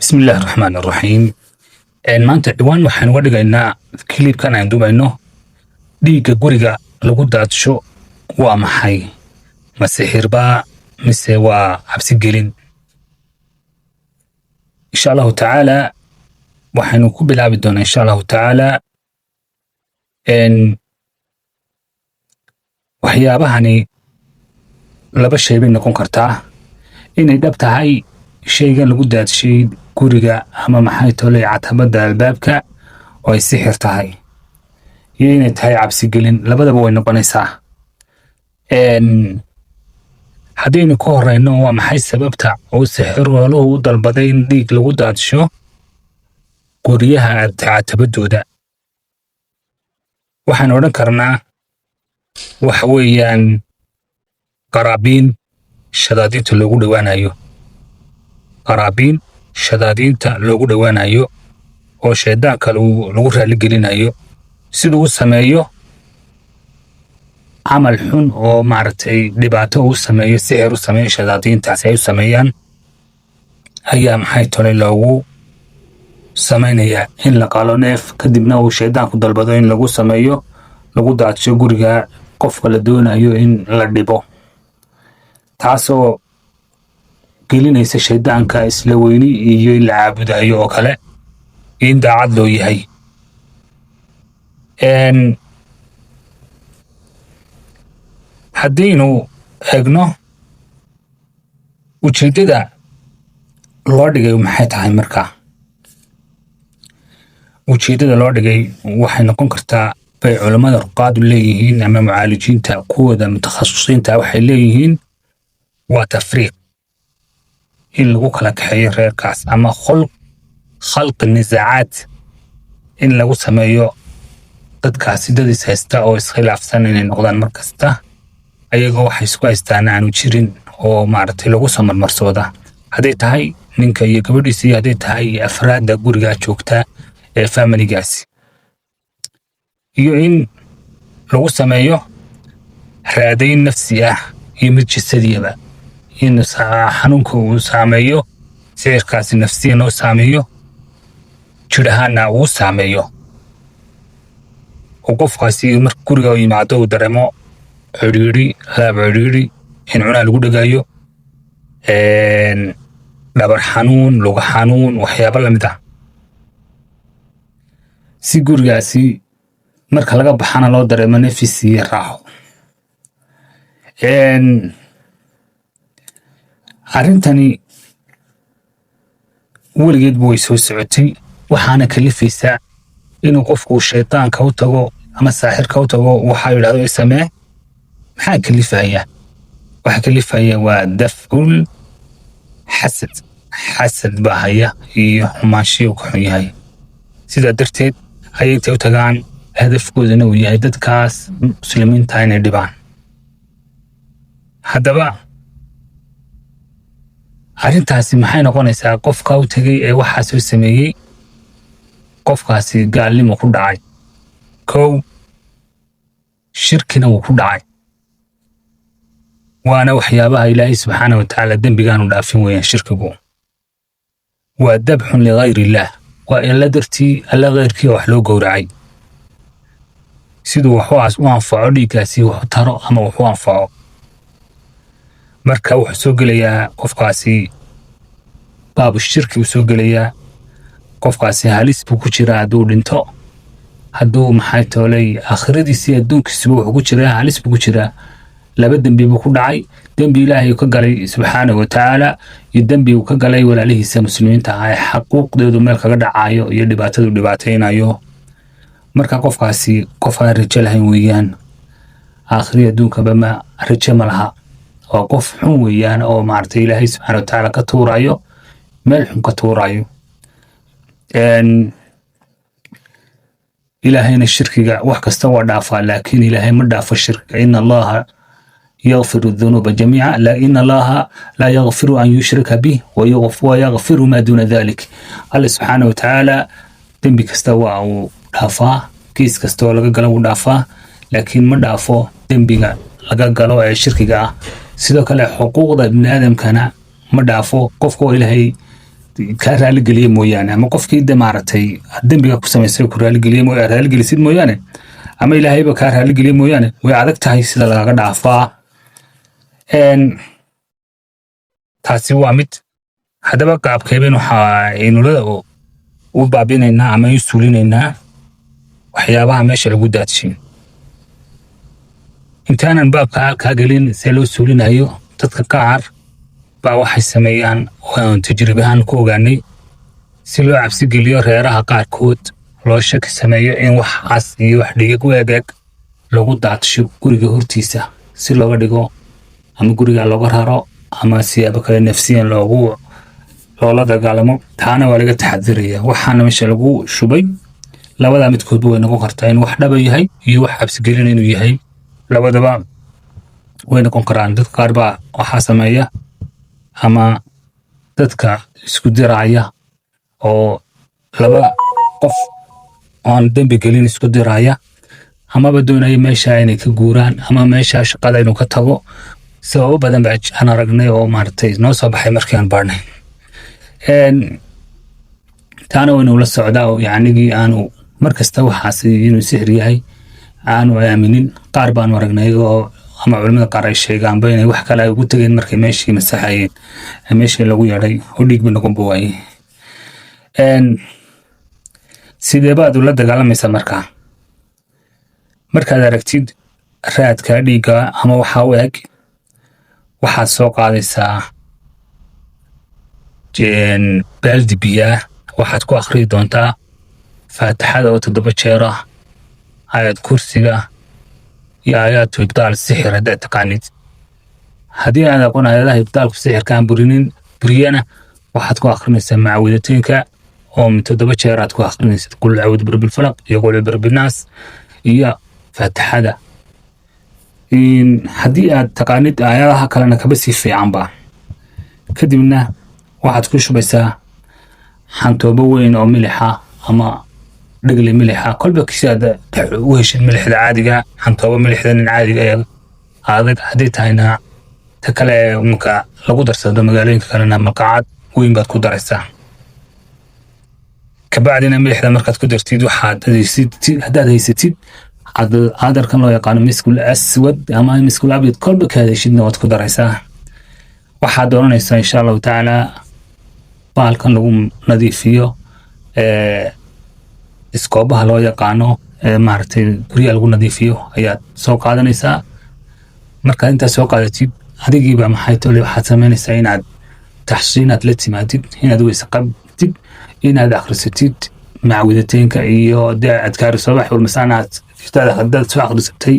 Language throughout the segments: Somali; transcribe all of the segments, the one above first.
بسم الله الرحمن الرحيم. maanta ciwaan waxaan uga dhigaynaa kilibkan aan dubayno dhiigga guriga lagu daadsho waa maxay, ma sixirbaa mise waa cabsi gelin? insha allahu tacaala waxaynu ku bilaabi doonaa insha allahu tacaala waxyaabahani laba shay bay noqon kartaa. inay dhab tahay shaygan lagu daadshay guriga ama maxay tolay catabada albaabka oo ay sixir tahay, iyo inay tahay cabsi gelin. labadaba way noqonaysaa. haddaynu ka horeyno waa maxay sababta uu sixirooluhu u dalbaday in dhiig lagu daadsho guryaha catabadooda, waxaan odhan karnaa waxa weeyaan qaraabiin shadaadiinta loogu dhowaanayo, qaraabiin shadaadiinta loogu dhowaanayo oo shaydaanka lagu raali gelinayo siduu u sameeyo camal xun oo maaragtay dhibaato u sameeyo, sixir u sameeyo, shadaadiintaasi ay u sameeyaan ayaa maxay tolay loogu samaynayaa in la qalo neef, kadibna uu shaydaanku dalbado in lagu sameeyo lagu daadsho guriga qofka la doonayo in la dhibo, taasoo gelinaysa shaydaanka isla weyni iyo in la caabudayo oo kale in daacad loo yahay. haddaynu eegno ujeeddada loo dhigay maxay tahay markaa, ujeeddada loo dhigay waxay noqon kartaa bay culammada ruqaadu leeyihiin ama mucaalijiinta kuwooda mutakhasisiinta waxay leeyihiin waa tafriiq, in lagu kala kaxeeyo reerkaas ama khalqi nisaacaad, in lagu sameeyo dadkaasi dad is haysta oo iskhilaafsan inay noqdaan mar kasta ayagoo waxay isku haystaan aanu jirin oo maaragtay lagu soo marmarsooda, hadday tahay ninka iyo gabadhiisa iyo hadday tahay afraadda gurigaa joogta ee faamiligaasi, iyo in lagu sameeyo raadayn nafsi ah iyo mid jisadiyaba, in xanuunka uu saameeyo sixirkaasi nafsiyan oo saameeyo, jir ahaanna uu saameeyo, oo qofkaasi marka guriga u yimaado uu dareemo cidhiidhi, laab cidhiidhi, in cunaha lagu dhagayo, dhabar xanuun, luga xanuun, waxyaabo lamid ah, si gurigaasi marka laga baxana loo dareemo nafis iyo raaxo. arrintani weligeedba way soo socotay, waxaana kalifaysaa inuu qofku shaydaanka u tago ama saaxirka u tago waxaa yidhahdo isamee. maxaa kalifaya? waxa kalifaya waa dafcul xasad baa haya iyo xumaanshiyo ka xun yahay, sidaa darteed ayay intay u tagaan hadafkoodana uu yahay dadkaas muslimiinta inay dhibaan. haddaba arrintaasi maxay noqonaysaa? qofka u tegay ee waxaa soo sameeyey qofkaasi gaalnimo ku dhacay, kow shirkina wuu ku dhacay, waana waxyaabaha ilaahay subxaana wa tacaala dembigaanu dhaafin weeyaan. shirkigu waa dabxun ligayr illaah, waa alla dartii alla keyrkii wax loo gowracay, siduu wax u anfaco dhiiggaasi wax u taro ama wax u anfaco. marka wuxuu soo gelayaa qofkaasi baabu shirki uu soo gelayaa, qofkaasi halis buu ku jiraa hadduu dhinto, hadduu maxay toolay aakhiradiisii adduunkiisuba wuxuu ku jiraa halis buu ku jiraa. laba dembi buu ku dhacay, dembi ilaahay ka galay subxaana wa tacaala iyo dembi uu ka galay walaalihiisa muslimiinta ah ee xaquuqdeedu meel kaga dhacayo iyo dhibaatadu dhibaataynayo. marka qofkaasi qof aan rajo lahayn weeyaan, aakhiri adduunkaba ma rajo ma laha, waa qof xun weeyaan oo maaragtay ilaahay subxaana wa tacaala ka tuurayo, meel xun ka tuurayo. ilaahayna shirkiga wax kasta waa dhaafaa, laakiin ilaahay ma dhaafo shirkiga. in allaha yaghfiru dhunuuba jamiica in allaha laa yaghfiru an yushraka bih wayaghfiru maa duuna dalik. alle subxaana wa tacaala dembi kasta waa uu dhaafaa, kiis kasta oo laga galo wuu dhaafaa, laakiin ma dhaafo dembiga laga galo ee shirkiga ah. sidoo kale xuquuqda bini'aadamkana ma dhaafo, qofka oo ilaahay ka raali geliye mooyaane ama qofkii de maaragtay dembiga ku samaysay ku raali geliye mooyaane raali gelisid mooyaane ama ilaahayba ka raali geliye mooyaane way adag tahay sida lagaga dhaafaa taasi waa mid haddaba qaabkeeben waxaa inulada u baabinaynaa ama u suulinaynaa waxyaabaha meesha lagu daadshin intaanan baabka halkaa gelin see loo suulinayo dadka qaar baa waxay sameeyaan oo tajribe ahaan ku ogaanay si loo cabsi geliyo reeraha qaarkood loo shaki sameeyo in wax cas iyo wax dhigag weegag lagu daadsho guriga hortiisa si looga dhigo ama guriga looga raro ama siyaabo kale nafsiyan loola dagaalamo taana waa laga taxadiraya waxaana meesha lagu shubay labada midkood way noqon kartaa in wax dhaba yahay iyo wax cabsi gelin inuu yahay labadaba way noqon karaan dadka qaar baa waxaa sameeya ama dadka isku diraya oo laba qof aan dembi gelin isku diraya amaba doonaya meesha inay ka guuraan ama meesha shaqada inuu ka tago sababo badan baa aan aragnay oo maaragtay noo soo baxay markii aan baarnay taana waa inuu la socdaa oo yacnigii aanu markasta waxaas inuu sixir yahay aanu aaminin qaar baanu aragnay oo ama culimada qaar ay sheegaanba inay wax kale ay ugu tageen markay meeshii masaxayeen meeshii lagu yeedhay oo dhiigba noqonba waayey sidee baad ula dagaalamaysaa markaad aragtid raadka dhiigga ama waxaa u eg waxaad soo qaadaysaa baaldi biyaa waxaad ku akhriyi doontaa faatixada oo 7 jeer ah aayad kursiga iyo aayaatu ibdaal sixir haddaad taqaanid haddii aad aqoon aayadaha ibdaalku sixirka aan buriyana waxaad ku akhrinaysaa macawidataynka oo 7 jeer aad ku akhrinaysid qul acuudu birabbil falaq iyo qul birabbil naas iyo faatixada haddii aad taqaanid aayadaha kalena kaba sii fiicanba kadibna waxaad ku shubaysaa xantoobo weyn oo milixa ama dhigli milixa kolba kisaad u heshid milixda caadiga xantoobo milixdan caadiga ee adag haddii tahayna ta kale marka lagu darsado magaalooyinka kalena malqacad weyn baad ku daraysaa kabacdina milixda markaad ku dartid haddaad haysatid cadarkan loo yaqaano miskul aswad ama miskul abyad kolba kaad heshidna waad ku daraysaa waxaad doonanaysaa insha allahu tacaala baalkan lagu nadiifiyo iskoobaha loo yaqaano maaragtay guryaha lagu nadiifiyo ayaad soo qaadanaysaa markaad intaas soo qaadatid adigiiba maxay tole waxaad samaynaysaa inaad taxsiinaad la timaadid inaad weyse qabtid inaad akhrisatid macawidataynka iyo dee adkaari sabax walmasaan haddaad soo akhrisatay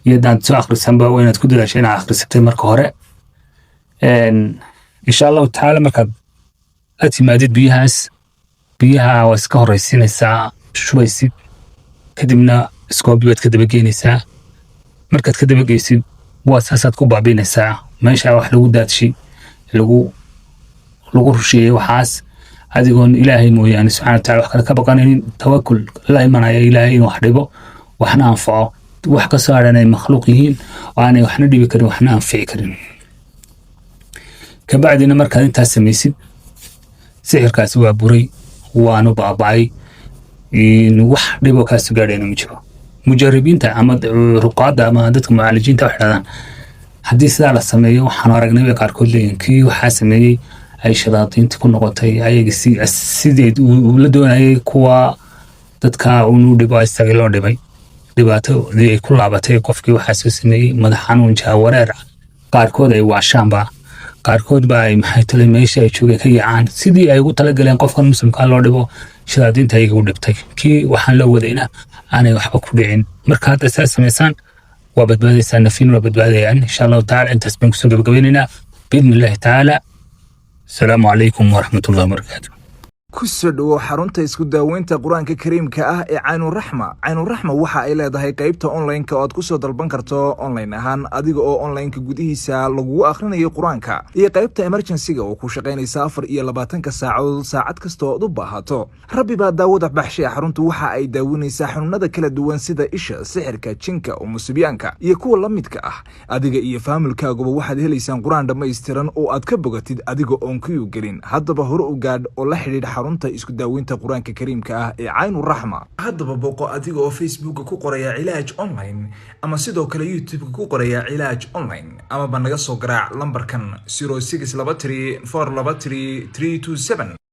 iyo haddaad soo akhrisanba waa inaad ku dadaashay inaad akhrisatay marka hore insha allahu tacaala markaad la timaadid biyaha waa iska horraysiinaysaa shubaysid kadibna iskoobi waad ka dabageynaysaa markaad ka dabageysid waa saasaad ku baabiinaysaa meesha wax lagu daadshay lagu rusheeyey waxaas adigoon ilaahay mooyaane subxana wataala wax kale ka baqanaynin tawakul la imanaya ilaahay inuu wax dhibo waxna anfaco wax ka soo hadhan ay makhluuq yihiin oo aanay waxna dhibi karin waxna anfici karin kabacdina markaad intaas samaysid sixirkaasi waa buray waanu baaba'ay wax dhiboo kaasu gaadhayna ma jiro mujaribiinta ama ruqaadda ama dadka mucaalijiinta wax dhahdaan haddii sidaa la sameeyo waxaanu aragnay bay qaarkood leeyihin kii waxaa sameeyey ay shadaadiintii ku noqotay ayaga sideed uu la doonayay kuwa dadka unu dhibo isagii loo dhibay dhibaatadii ay ku laabatay qofkii waxaa soo sameeyey madax xanuun jaawareer qaarkood ay waashaanba qaarkood baa ay maxay tale meesha ay joogeen ka yaacaan sidii ay ugu talagaleen qofkan muslimkaa loo dhibo shadaadiinta ayaga u dhibtay kii waxaan loo wadayna aanay waxba ku dhicin marka hadda saa samaysaan waa badbaadaysaa nafiin waa badbaadayaan insha allahu tacaala intaas baan kusoo gabagabeynaynaa biidni illaahi tacaala السلام عليكم ورحمة الله وبركاته. ku soo dhawow xarunta isku daaweynta quraanka kariimka ah ee Caynuraxma. Caynuraxma waxa ay leedahay qaybta online-ka oo aad ku soo dalban karto online ahaan adiga oo online-ka gudihiisa lagu akhrinayo quraanka iyo qaybta emergency-ga oo ku shaqeynaysa 24 saacadood saacad kasta oo u baahato. Rabbi baa daawada baxshay xaruntu waxa ay daaweynaysaa xanuunada kala duwan sida isha, sixirka, jinka, umusibiyaanka iyo kuwa la midka ah. Adiga iyo familkaaguba waxaad helaysaan quraan dhammaystiran oo aad ka bogatid adiga oo ku gelin. Haddaba hore u gaadh oo la xiriir xarunta isku daaweynta quraanka kariimka ah ee Caynuraxma. Haddaba booqo adiga oo Facebook ku qoraya Cilaaj Online ama sidoo kale YouTube ku qoraya Cilaaj Online ama naga soo garaac lambarkan 0623 423 327.